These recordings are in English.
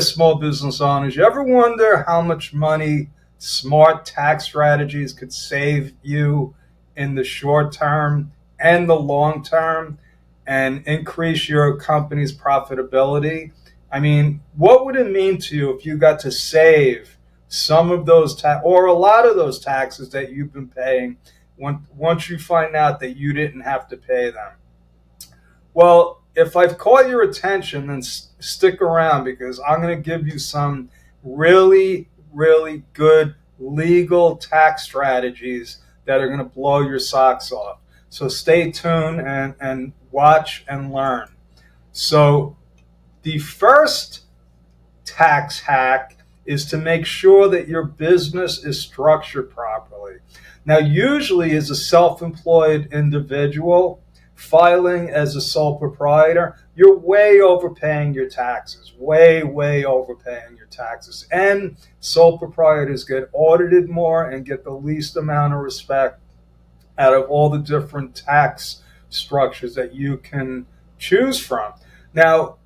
Small business owners, you ever wonder how much money smart tax strategies could save you in the short term and the long term and increase your company's profitability? I mean, what would it mean to you if you got to save some of those or a lot of those taxes that you've been paying once you find out that you didn't have to pay them? Well, if I've caught your attention, then stick around because I'm going to give you some really, really good legal tax strategies that are going to blow your socks off. So stay tuned and watch and learn. So, the first tax hack is to make sure that your business is structured properly. Now, usually, as a self employed individual, filing as a sole proprietor, you're way overpaying your taxes, way overpaying your taxes. And sole proprietors get audited more and get the least amount of respect out of all the different tax structures that you can choose from. Now,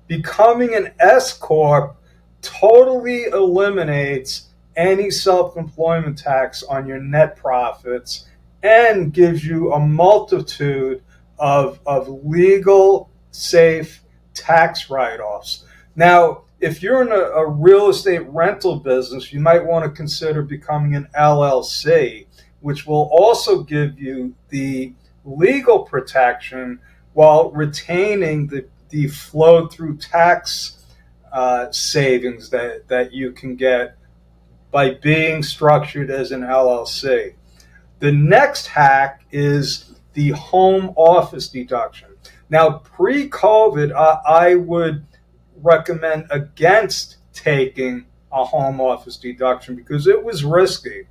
becoming an S Corp totally eliminates any self-employment tax on your net profits and gives you a multitude of legal, safe tax write-offs. Now, if you're in a real estate rental business, you might want to consider becoming an LLC, which will also give you the legal protection while retaining the flow-through tax savings that you can get by being structured as an LLC. The next hack is the home office deduction. Now, pre-COVID, I would recommend against taking a home office deduction because it was risky.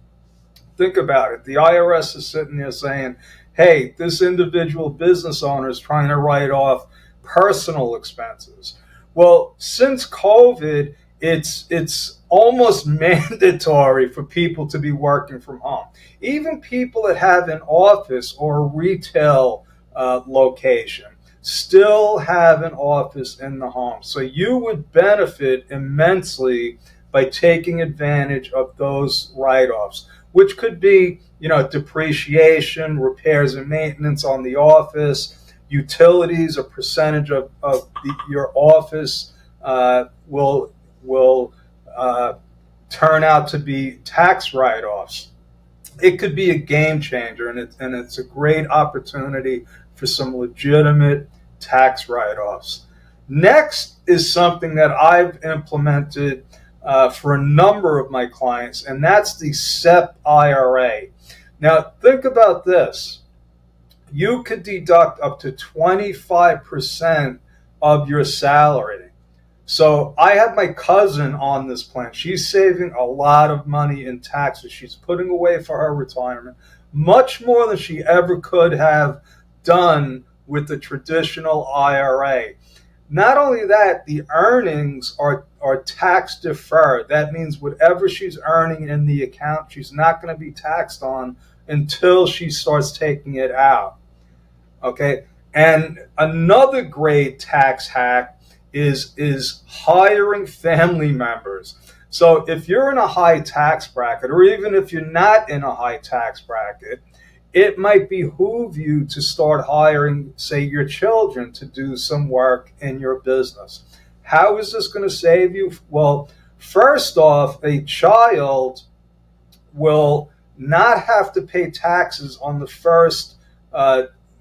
Think about it. The IRS is sitting there saying, hey, this individual business owner is trying to write off personal expenses. Well, since COVID, it's almost mandatory for people to be working from home. Even people that have an office or a retail location still have an office in the home. So you would benefit immensely by taking advantage of those write-offs, which could be, depreciation, repairs and maintenance on the office, utilities, a percentage of your office will turn out to be tax write-offs. It could be a game changer, and it's a great opportunity for some legitimate tax write-offs. Next is something that I've implemented for a number of my clients, and that's the SEP IRA. Now, think about this. You could deduct up to 25% of your salary. So I have my cousin on this plan. She's saving a lot of money in taxes. She's putting away for her retirement, much more than she ever could have done with the traditional IRA. Not only that, the earnings are tax deferred. That means whatever she's earning in the account, she's not going to be taxed on until she starts taking it out. Okay? And another great tax hack is hiring family members. So if you're in a high tax bracket, or even if you're not in a high tax bracket, it might behoove you to start hiring, say, your children to do some work in your business. How is this going to save you? Well, first off, a child will not have to pay taxes on the first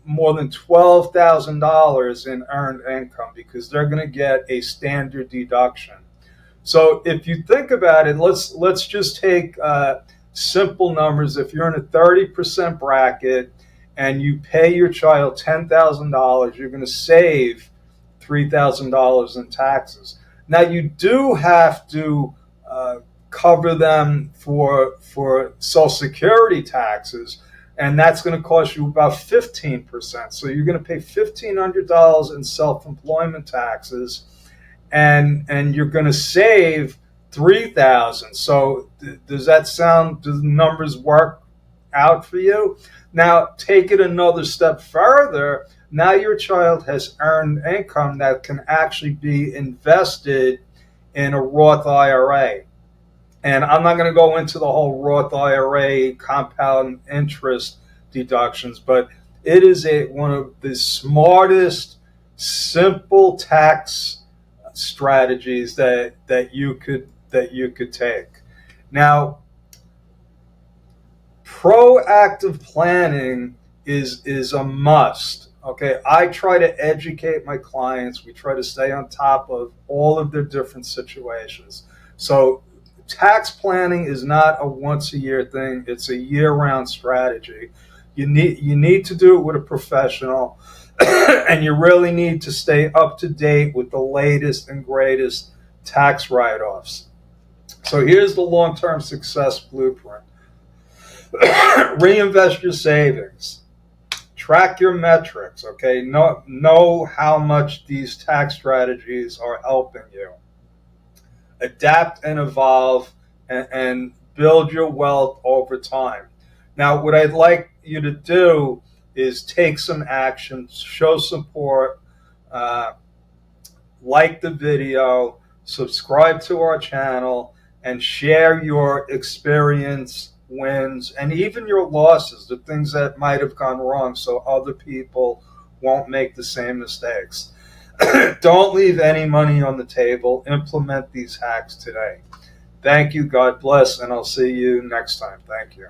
more than $12,000 in earned income because they're going to get a standard deduction. So if you think about it, let's just take simple numbers. If you're in a 30% bracket and you pay your child $10,000, you're going to save $3,000 in taxes. Now, you do have to cover them for Social Security taxes, and that's going to cost you about 15%. So you're going to pay $1,500 in self-employment taxes, and you're going to save $3,000. So does the numbers work out for you? Now take it another step further. Now your child has earned income that can actually be invested in a Roth IRA. And I'm not going to go into the whole Roth IRA compound interest deductions, but it is one of the smartest, simple tax strategies that you could take. Now, proactive planning is a must. Okay, I try to educate my clients. We try to stay on top of all of their different situations. So tax planning is not a once a year thing. It's a year round strategy. You need to do it with a professional and you really need to stay up to date with the latest and greatest tax write-offs. So here's the long-term success blueprint. Reinvest your savings. Track your metrics, okay? Know how much these tax strategies are helping you. Adapt and evolve and build your wealth over time. Now, what I'd like you to do is take some action, show support, like the video, subscribe to our channel, and share your experience, wins, and even your losses, the things that might have gone wrong, so other people won't make the same mistakes. Don't leave any money on the table. Implement these hacks today. Thank you. God bless, and I'll see you next time. Thank you.